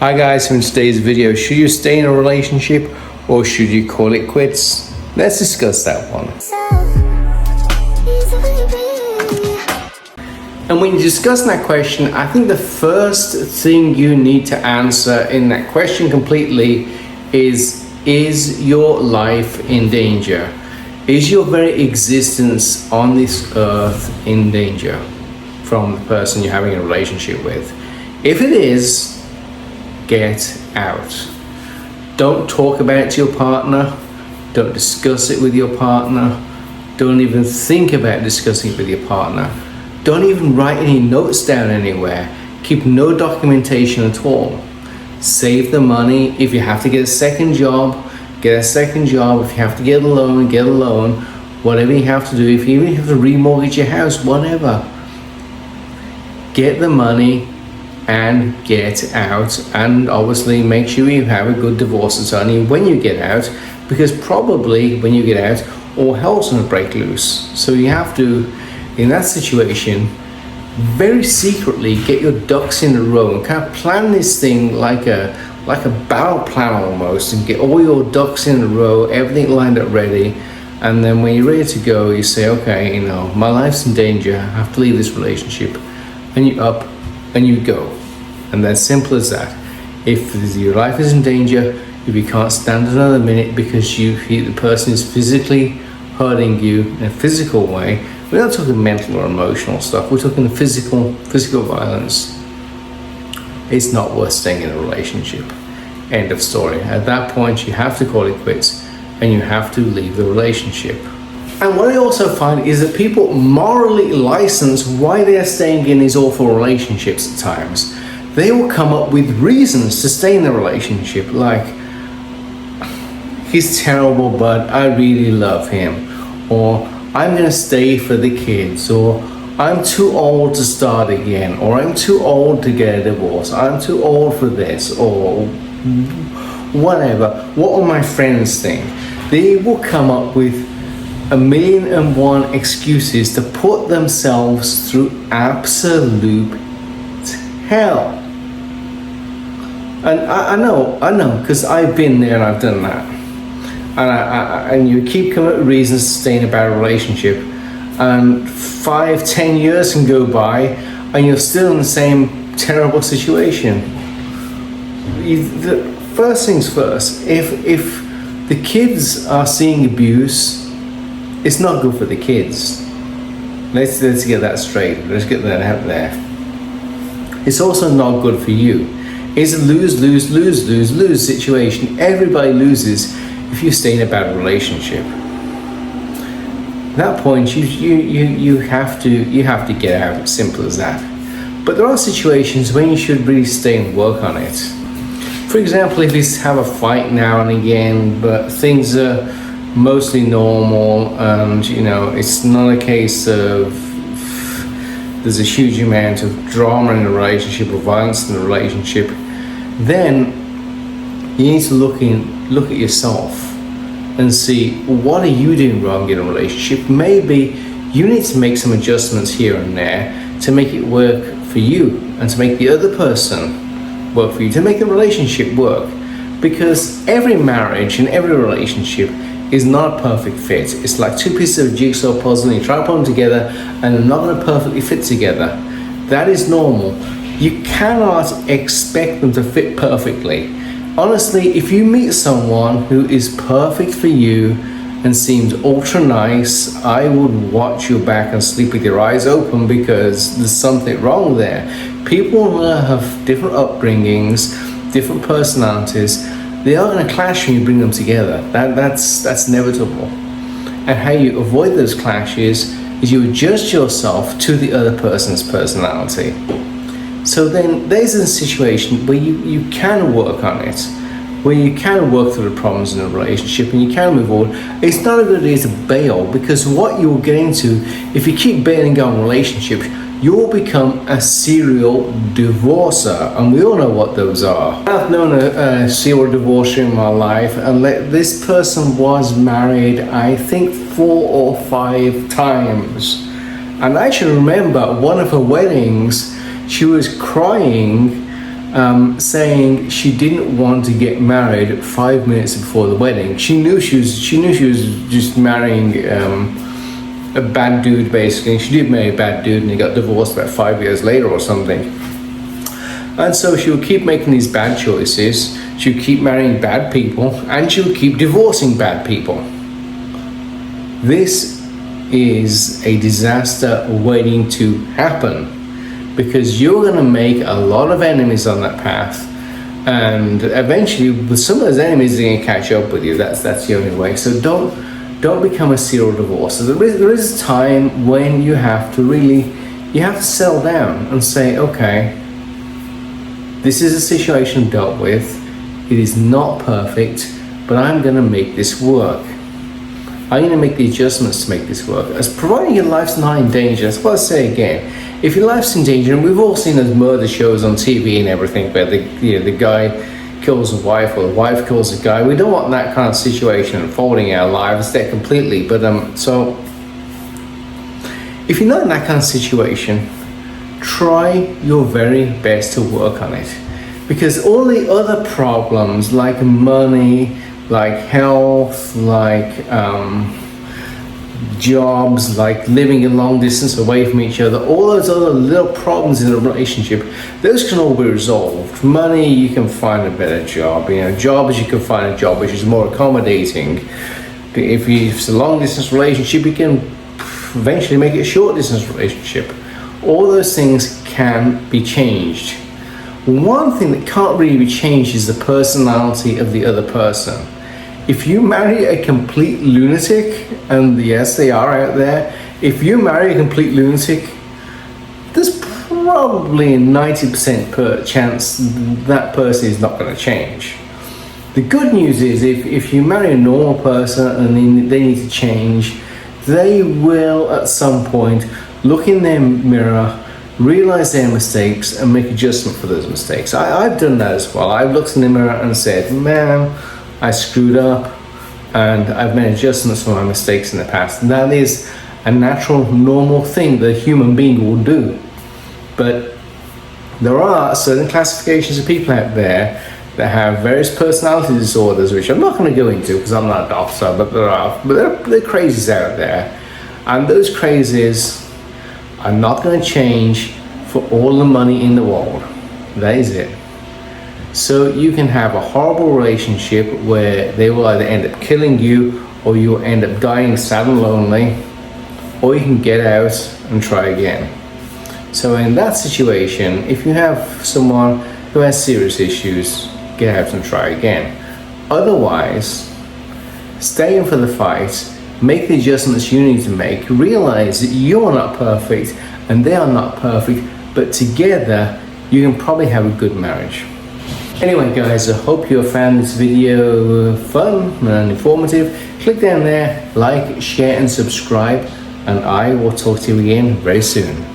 Hi guys, so in today's video, should you stay in a relationship or should you call it quits? Let's discuss that one. And when you discuss that question, I think the first thing you need to answer in that question completely is your life in danger? Is your very existence on this earth in danger from the person you're having a relationship with? If it is, get out. Don't talk about it to your partner. Don't discuss it with your partner. Don't even think about discussing it with your partner. Don't even write any notes down anywhere. Keep no documentation at all. Save the money. If you have to get a second job, get a second job. If you have to get a loan, get a loan. Whatever you have to do. If you even have to remortgage your house, whatever. Get the money and get out, and obviously make sure you have a good divorce attorney when you get out, because probably when you get out all hell's gonna break loose. So you have to, in that situation, very secretly get your ducks in a row and kind of plan this thing like a battle plan almost, and get all your ducks in a row, everything lined up ready. And then when you're ready to go, you say, okay, my life's in danger, I have to leave this relationship. And you up and you go. And that's simple as that. If your life is in danger, if you can't stand another minute because the person is physically hurting you in a physical way, we're not talking mental or emotional stuff, we're talking physical violence. It's not worth staying in a relationship. End of story. At that point, you have to call it quits and you have to leave the relationship. And what I also find is that people morally license why they're staying in these awful relationships at times. They will come up with reasons to stay in the relationship, like, he's terrible, but I really love him. Or, I'm gonna stay for the kids. Or, I'm too old to start again. Or, I'm too old to get a divorce. I'm too old for this. Or, whatever. What will my friends think? They will come up with 1,000,001 excuses to put themselves through absolute hell. And I know, because I've been there and I've done that. And you keep coming up with reasons to stay in a bad relationship, and 5-10 years can go by and you're still in the same terrible situation. First things first, if the kids are seeing abuse, it's not good for the kids. Let's get that straight. Let's get that out there. It's also not good for you. It's a lose situation. Everybody loses if you stay in a bad relationship. At that point, you have to get out. Simple as that. But there are situations when you should really stay and work on it. For example, if you have a fight now and again, but things are mostly normal, and it's not a case of there's a huge amount of drama in the relationship or violence in the relationship, then you need to look at yourself and see, what are you doing wrong in a relationship? Maybe you need to make some adjustments here and there to make it work for you and to make the other person work for you, to make the relationship work. Because every marriage and every relationship is not a perfect fit. It's like two pieces of a jigsaw puzzle, and you try to put them together and they're not going to perfectly fit together. That is normal. You cannot expect them to fit perfectly. Honestly, if you meet someone who is perfect for you and seems ultra nice, I would watch your back and sleep with your eyes open, because there's something wrong there. People have different upbringings, different personalities. They are going to clash when you bring them together. That's inevitable. And how you avoid those clashes is you adjust yourself to the other person's personality. So then there's a situation where you can work on it, where you can work through the problems in a relationship and you can move on. It's not a good idea to bail, because what you'll get into, if you keep bailing on relationships, you'll become a serial divorcer, and we all know what those are. I've known a serial divorcer in my life, and this person was married, I think 4 or 5 times. And I actually remember one of her weddings, she was crying saying she didn't want to get married 5 minutes before the wedding. She knew she was just marrying a bad dude, basically. She did marry a bad dude, and he got divorced about 5 years later or something. And so she would keep making these bad choices. She would keep marrying bad people, and she would keep divorcing bad people. This is a disaster waiting to happen, because you're going to make a lot of enemies on that path, and eventually some of those enemies are going to catch up with you. That's the only way. So don't become a serial divorcer. There is a time when you have to settle down and say, okay, this is a situation dealt with. It is not perfect, but I'm going to make this work. I'm going to make the adjustments to make this work. As providing your life's not in danger. That's what I say again. If your life's in danger, and we've all seen those murder shows on TV and everything, where the guy kills a wife or the wife kills a guy. We don't want that kind of situation unfolding in our lives there completely. But so if you're not in that kind of situation, try your very best to work on it, because all the other problems like money, like health, like jobs, like living a long distance away from each other, all those other little problems in a relationship, those can all be resolved. Money, you can find a better job. Jobs, you can find a job which is more accommodating. If it's a long distance relationship, you can eventually make it a short distance relationship. All those things can be changed. One thing that can't really be changed is the personality of the other person. If you marry a complete lunatic, and yes, they are out there, if you marry a complete lunatic, there's probably a 90% chance that person is not going to change. The good news is if you marry a normal person and they need to change, they will at some point look in their mirror, realize their mistakes, and make adjustment for those mistakes. I've done that as well. I've looked in the mirror and said, man, I screwed up, and I've made adjustments for my mistakes in the past. And that is a natural, normal thing that a human being will do. But there are certain classifications of people out there that have various personality disorders, which I'm not going to go into because I'm not a doctor, but there are crazies out there. And those crazies are not going to change for all the money in the world. That is it. So you can have a horrible relationship where they will either end up killing you, or you'll end up dying sad and lonely, or you can get out and try again. So in that situation, if you have someone who has serious issues, get out and try again. Otherwise, stay in for the fight, make the adjustments you need to make, realize that you're not perfect and they are not perfect, but together you can probably have a good marriage. Anyway guys, I hope you found this video fun and informative. Click down there, like, share and subscribe, and I will talk to you again very soon.